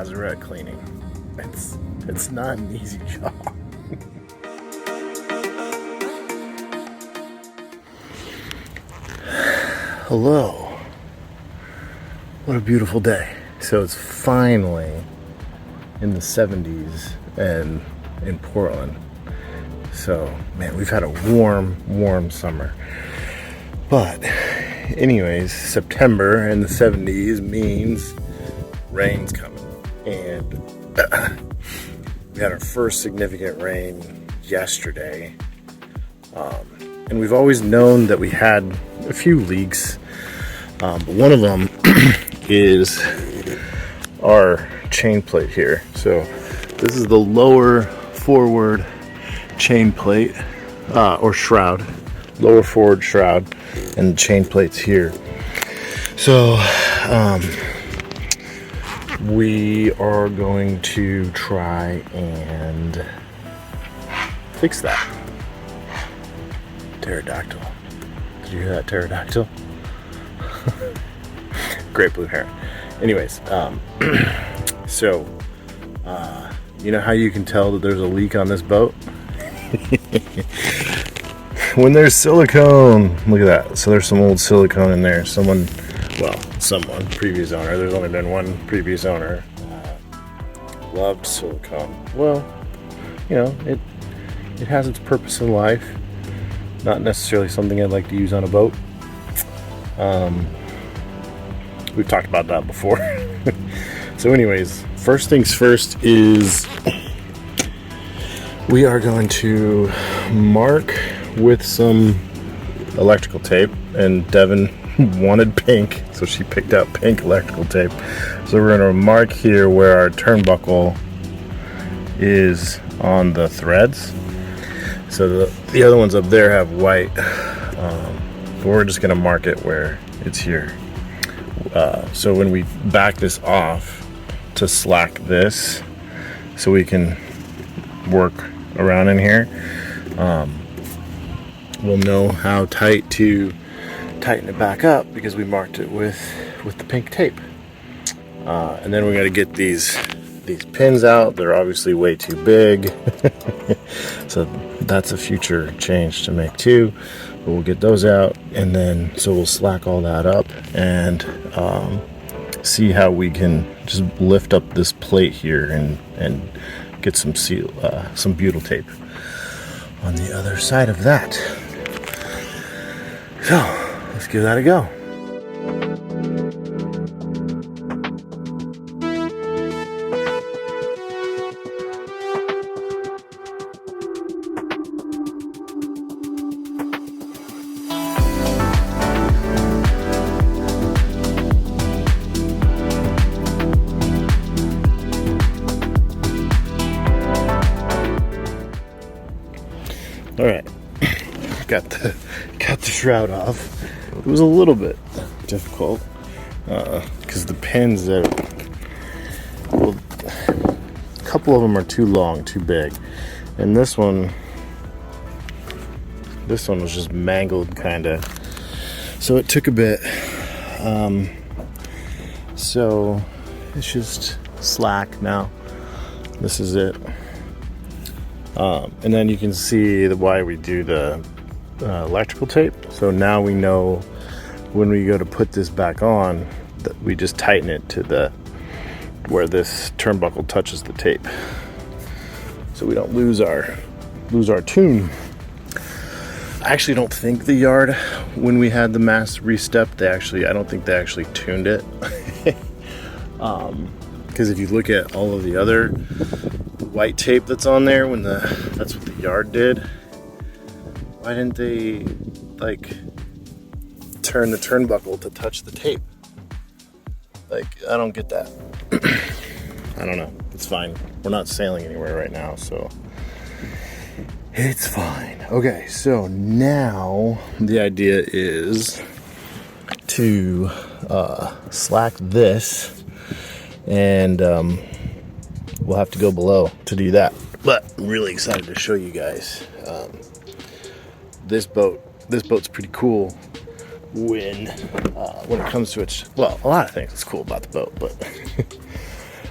lazarette cleaning. It's not an easy job. Hello. What a beautiful day. So it's finally in the 70s and in Portland. So, man, we've had a warm summer. But anyways, September in the 70s means rain's coming. And we had our first significant rain yesterday. And we've always known that we had a few leaks. But one of them is our chain plate here. So this is the lower forward chain plate or shroud, lower forward shroud, and the chain plates here. So we are going to try and fix that. Pterodactyl. Did you hear that pterodactyl? Great blue heron. Anyways, so you know how you can tell that there's a leak on this boat? When there's silicone. Look at that. So there's some old silicone in there. Someone, previous owner, there's only been one previous owner, loved silicone. Well, you know, it has its purpose in life. Not necessarily something I'd like to use on a boat. We've talked about that before. So anyways, first things first is we are going to mark with some electrical tape, and Devin wanted pink, so she picked out pink electrical tape. So we're going to mark here where our turnbuckle is on the threads. So the other ones up there have white, but we're just going to mark it where it's here. So when we back this off to slack this, so we can work around in here, we'll know how tight to tighten it back up because we marked it with the pink tape. And then we got to get these pins out. They're obviously way too big. So that's a future change to make too. But we'll get those out, and then so we'll slack all that up and see how we can just lift up this plate here and get some butyl tape on the other side of that. So let's give that a go. All right, got the shroud off. It was a little bit difficult because the pins a couple of them are too long, too big, and this one was just mangled kind of. So it took a bit. So it's just slack now. This is it. And then you can see why we do the electrical tape. So now we know when we go to put this back on that we just tighten it to where this turnbuckle touches the tape, so we don't lose our tune. I actually don't think the yard, when we had the mast re-step, I don't think they actually tuned it. Because if you look at all of the other white tape that's on there, that's what the yard did. Why didn't they turn the turnbuckle to touch the tape? I don't get that. I don't know. It's fine. We're not sailing anywhere right now, so it's fine. Okay, so now the idea is to slack this, and we'll have to go below to do that. But I'm really excited to show you guys this boat's pretty cool when it comes to its, well, a lot of things is cool about the boat, but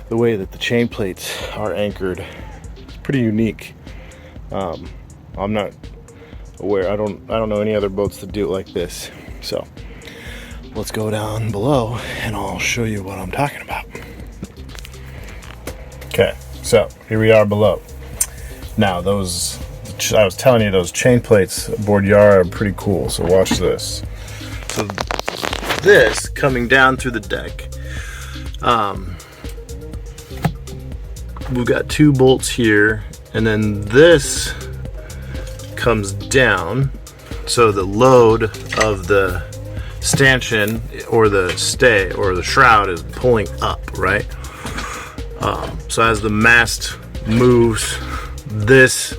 the way that the chain plates are anchored. It's pretty unique. I'm not aware. I don't know any other boats that do it like this. So let's go down below and I'll show you what I'm talking about. Okay, so here we are below. Now those, I was telling you, those chain plates aboard Yara are pretty cool. So watch this. So this coming down through the deck. We've got 2 bolts here, and then this comes down, so the load of the stanchion or the stay or the shroud is pulling up, right? So as the mast moves, this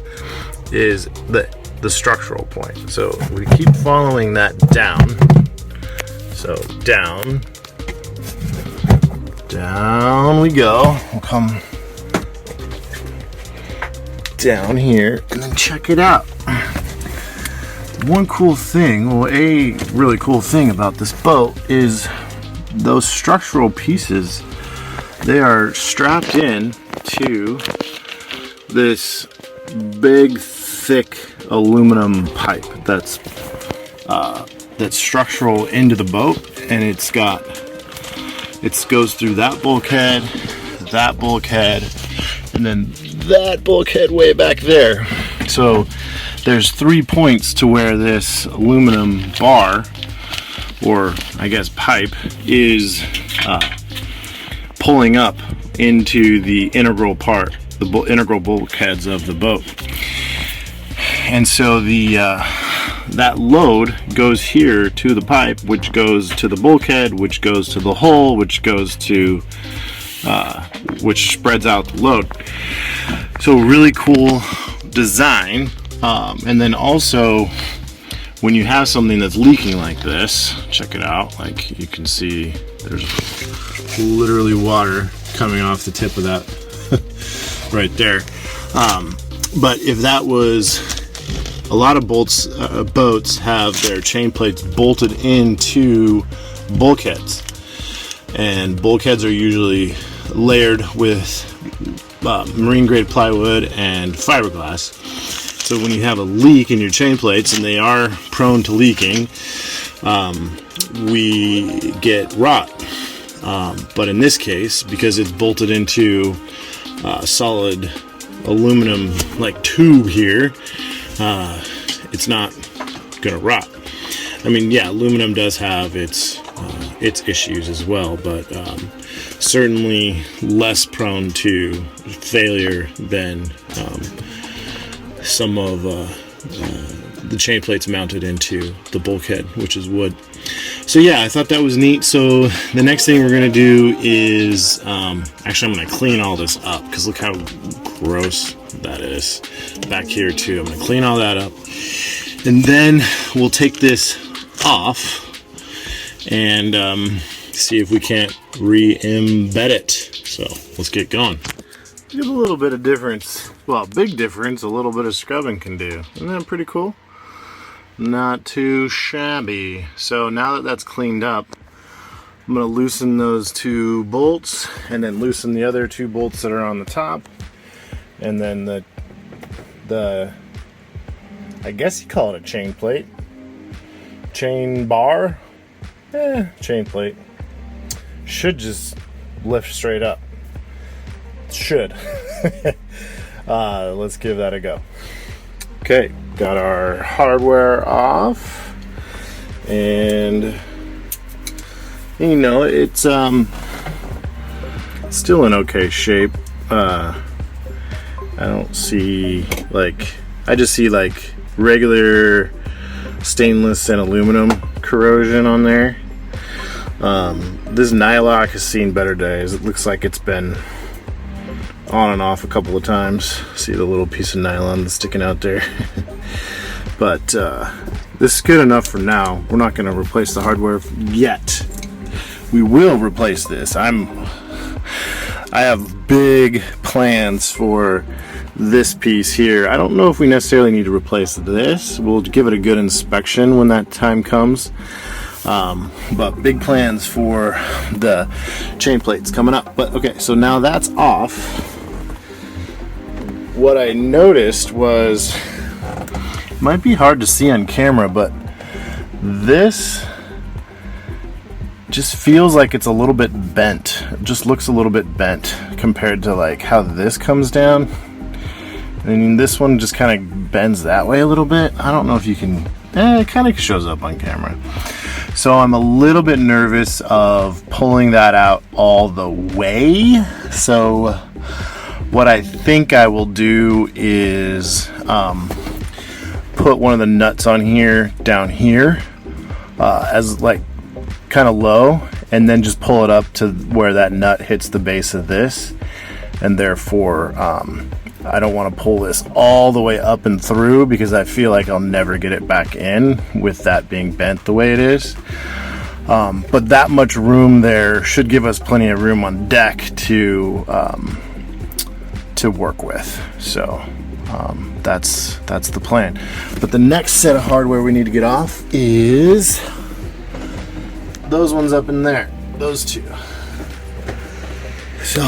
is the structural point. So we keep following that down. So down we go. We'll come down here and then check it out. One cool thing, well, a really cool thing about this boat is those structural pieces. They are strapped in to this big, thick aluminum pipe that's structural into the boat, and it goes through that bulkhead, and then that bulkhead way back there. So there's 3 points to where this aluminum bar, or I guess pipe, is pulling up into the integral part, the integral bulkheads of the boat. And so that load goes here to the pipe, which goes to the bulkhead, which goes to the hull, which goes to which spreads out the load. So really cool design. And then also, when you have something that's leaking like this, check it out. Like you can see, there's literally water coming off the tip of that right there. But if that was, a lot of boats have their chain plates bolted into bulkheads, and bulkheads are usually layered with marine grade plywood and fiberglass. So when you have a leak in your chain plates, and they are prone to leaking, we get rot. But in this case, because it's bolted into solid aluminum like tube here, it's not gonna rot. I mean, yeah, aluminum does have its issues as well, but certainly less prone to failure than some of the chain plates mounted into the bulkhead, which is wood. So yeah, I thought that was neat. So the next thing we're gonna do is actually I'm gonna clean all this up, because look how gross that is back here too. I'm gonna clean all that up, and then we'll take this off and see if we can't re-embed it. So let's get going. There's a little bit of difference, well, big difference a little bit of scrubbing can do. Isn't that pretty cool? Not too shabby. So now that that's cleaned up, I'm going to loosen those 2 bolts, and then loosen the other 2 bolts that are on the top, and then the I guess you call it a chain plate, chain bar, chain plate, should just lift straight up. Should. Let's give that a go. Okay, got our hardware off, and you know, it's still in okay shape. I don't see, like, I just see like regular stainless and aluminum corrosion on there. This nylock has seen better days. It looks like it's been on and off a couple of times. See the little piece of nylon that's sticking out there. But this is good enough for now. We're not going to replace the hardware yet. We will replace this. I have big plans for this piece here. I don't know if we necessarily need to replace this. We'll give it a good inspection when that time comes. But big plans for the chain plates coming up. But okay, so now that's off. What I noticed was, might be hard to see on camera, but this just feels like it's a little bit bent. It just looks a little bit bent compared to like how this comes down. I mean, this one just kind of bends that way a little bit. I don't know if you can, it kind of shows up on camera. So I'm a little bit nervous of pulling that out all the way. So what I think I will do is put one of the nuts on here, down here, as like kind of low, and then just pull it up to where that nut hits the base of this, and therefore I don't want to pull this all the way up and through because I feel like I'll never get it back in with that being bent the way it is. But that much room there should give us plenty of room on deck to work with. So that's the plan. But the next set of hardware we need to get off is those ones up in there, those two. So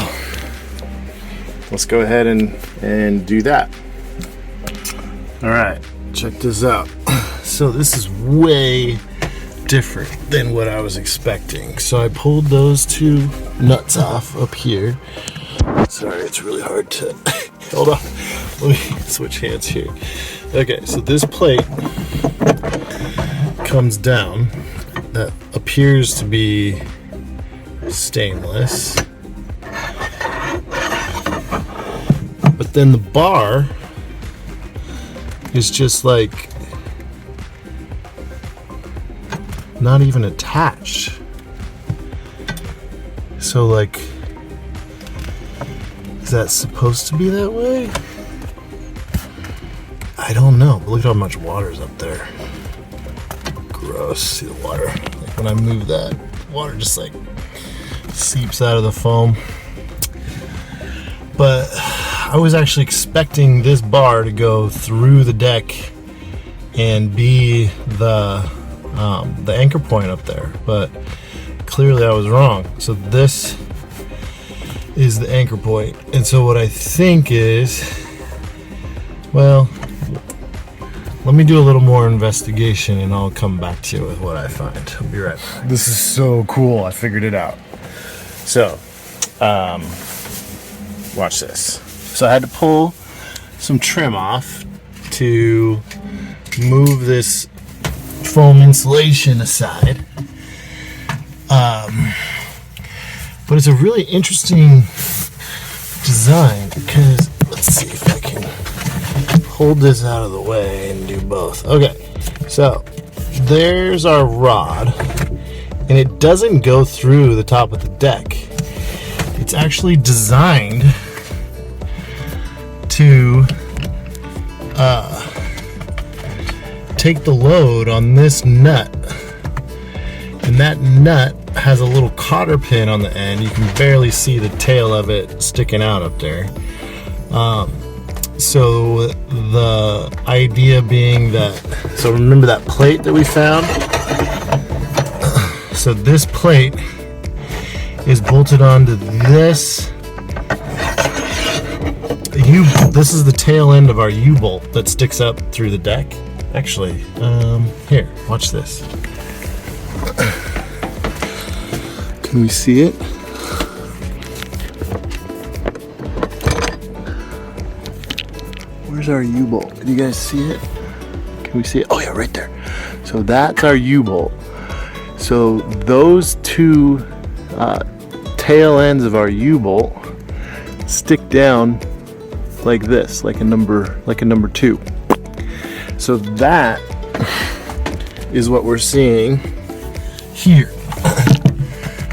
let's go ahead and do that. All right, check this out. So this is way different than what I was expecting. So I pulled those two nuts off up here. Sorry, it's really hard to, hold on, let me switch hands here. Okay, so this plate comes down. That appears to be stainless. But then the bar is just like not even attached. So like, is that supposed to be that way? I don't know. But look at how much water's up there. Gross. See the water? Like when I move that, water just like seeps out of the foam. But I was actually expecting this bar to go through the deck and be the anchor point up there, but clearly I was wrong. So this is the anchor point, and so what I think is, well, let me do a little more investigation and I'll come back to you with what I find. I'll be right back. This is so cool. I figured it out. So, watch this. So I had to pull some trim off to move this foam insulation aside. But it's a really interesting design because, let's see if I can hold this out of the way and do both. Okay, so there's our rod, and it doesn't go through the top of the deck. It's actually designed to take the load on this nut, and that nut has a little cotter pin on the end. You can barely see the tail of it sticking out up there. So the idea being that, so remember that plate that we found? So this plate is bolted onto this this is the tail end of our U-bolt that sticks up through the deck. Actually, here, watch this. Can we see it? Where's our U-bolt? Can you guys see it? Can we see it? Oh yeah, right there. So that's our U-bolt. So those two tail ends of our U-bolt stick down like this, like a number 2. So that is what we're seeing here.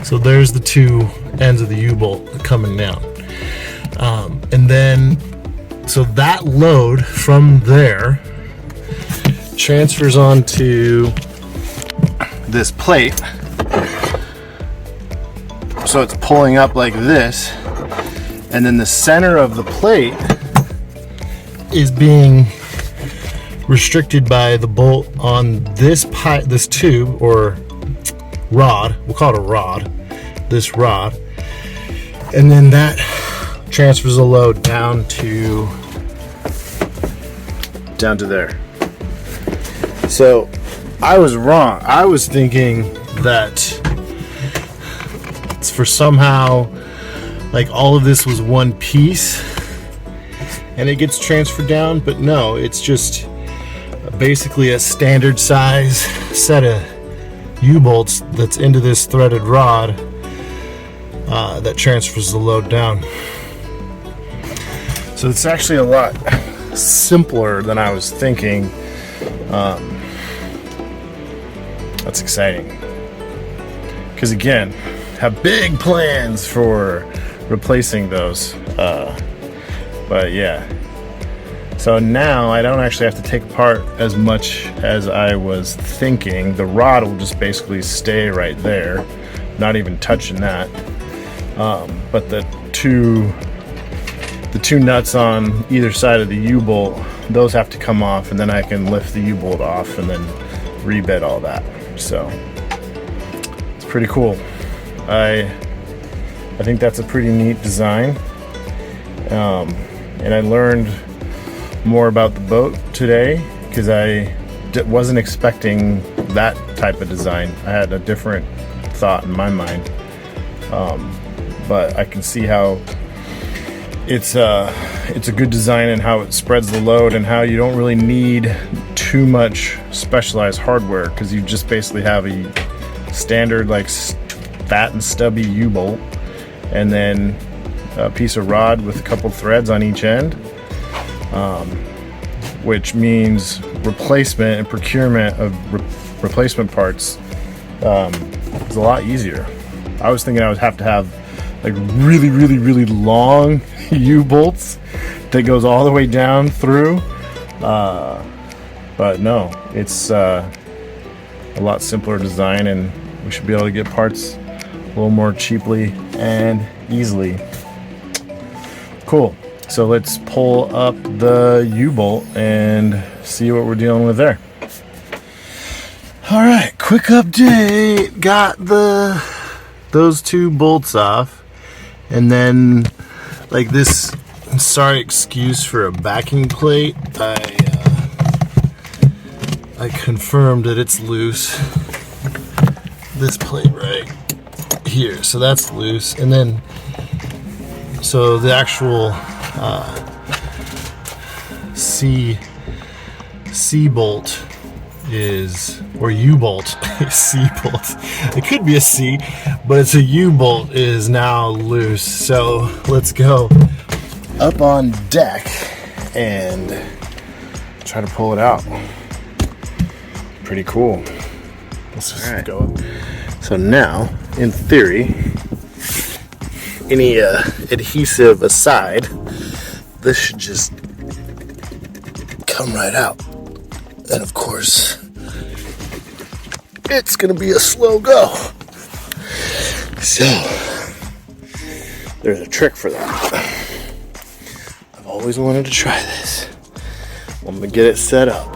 So there's the two ends of the U-bolt coming down. And then, so that load from there transfers onto this plate. So it's pulling up like this. And then the center of the plate is being restricted by the bolt on this tube, or rod, we'll call it a rod, this rod, and then that transfers the load down to there. So I was wrong. I was thinking that it's for somehow like all of this was one piece and it gets transferred down, but no, it's just basically a standard size set of U-bolts that's into this threaded rod that transfers the load down. So it's actually a lot simpler than I was thinking. That's exciting, because again, have big plans for replacing those, but yeah, so now I don't actually have to take apart as much as I was thinking. The rod will just basically stay right there, not even touching that, but the two nuts on either side of the U-bolt, those have to come off, and then I can lift the U-bolt off and then rebed all that. So it's pretty cool. I think that's a pretty neat design, and I learned more about the boat today because I wasn't expecting that type of design. I had a different thought in my mind, but I can see how it's a good design and how it spreads the load and how you don't really need too much specialized hardware, because you just basically have a standard like fat and stubby U-bolt and then a piece of rod with a couple threads on each end, which means replacement and procurement of replacement parts is a lot easier. I was thinking I would have to have like really long U-bolts that goes all the way down through, but no, it's a lot simpler design, and we should be able to get parts a little more cheaply and easily. Cool. So let's pull up the U-bolt and see what we're dealing with there. All right, quick update. Got those two bolts off, and then like this, sorry excuse for a backing plate, I confirmed that it's loose. This plate right here, so that's loose, and then so the actual C bolt is, or U bolt, C bolt. It could be a C, but it's a U bolt is now loose. So let's go up on deck and try to pull it out. Pretty cool. Let's just go up. So now, in theory, any adhesive aside, this should just come right out. And of course, it's gonna be a slow go. So there's a trick for that. I've always wanted to try this. I'm gonna get it set up.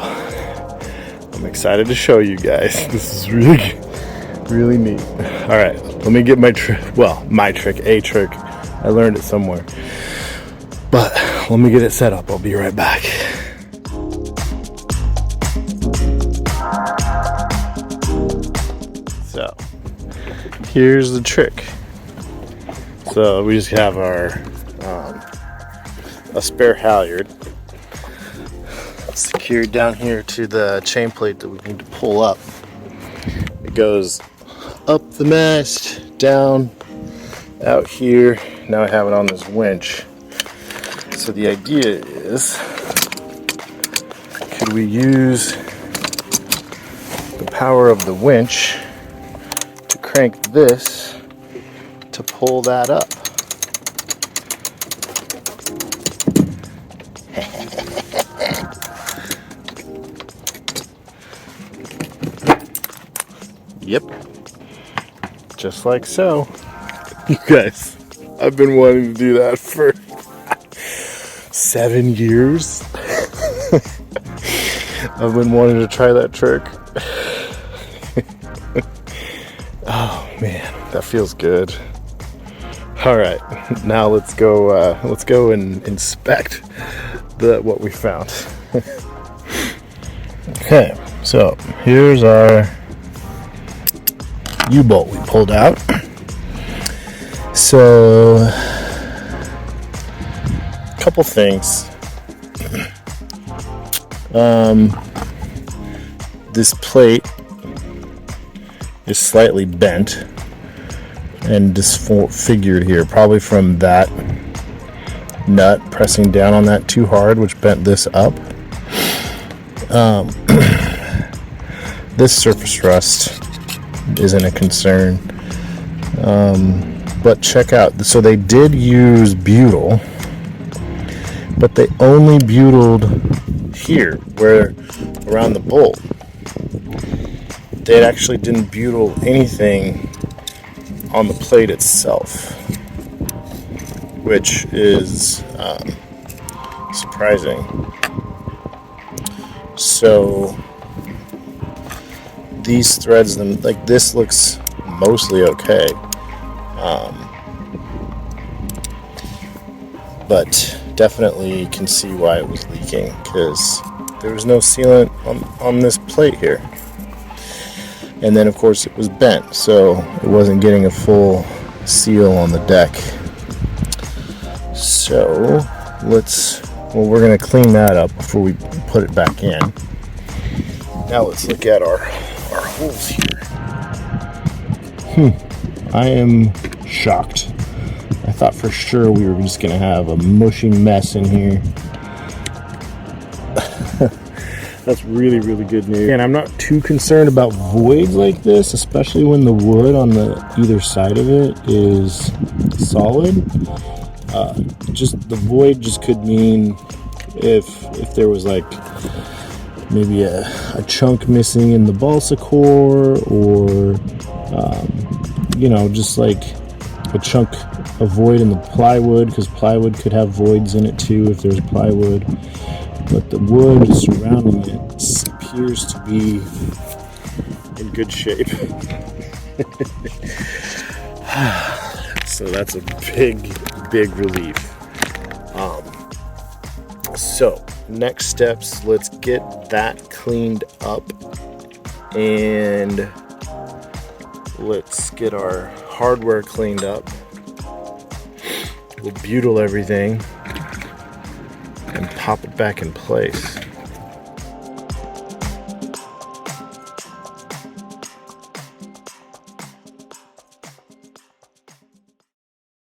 I'm excited to show you guys. This is really neat. All right, let me get my trick. Well, my trick, a trick. I learned it somewhere. But let me get it set up. I'll be right back. So here's the trick. So we just have our a spare halyard secured down here to the chain plate that we need to pull up. It goes up the mast, down, out here. Now I have it on this winch. So the idea is, could we use the power of the winch to crank this to pull that up? Yep, just like so. You guys, I've been wanting to do that for 7 years. I've been wanting to try that trick. that feels good. All right, now let's go and inspect what we found. Okay, so here's our U-bolt we pulled out. So, a couple things. This plate is slightly bent and disfigured here, probably from that nut pressing down on that too hard, which bent this up. This surface rust isn't a concern, but check out, so they did use butyl, but they only butyled here, where around the bolt. They actually didn't butyl anything on the plate itself, which is surprising. So these threads, like this, looks mostly okay, but definitely can see why it was leaking, because there was no sealant on this plate here. And then of course it was bent, so it wasn't getting a full seal on the deck. So we're going to clean that up before we put it back in. Now let's look at our holes here. I am shocked. I thought for sure we were just going to have a mushy mess in here. That's really, really good news. And I'm not too concerned about voids like this, especially when the wood on the either side of it is solid. Just the void just could mean if there was like maybe a chunk missing in the balsa core, or just like a chunk of void in the plywood, because plywood could have voids in it too if there's plywood. But the wood surrounding it appears to be in good shape. So that's a big relief. So next steps, let's get that cleaned up, and let's get our hardware cleaned up. We'll butyl everything and pop it back in place.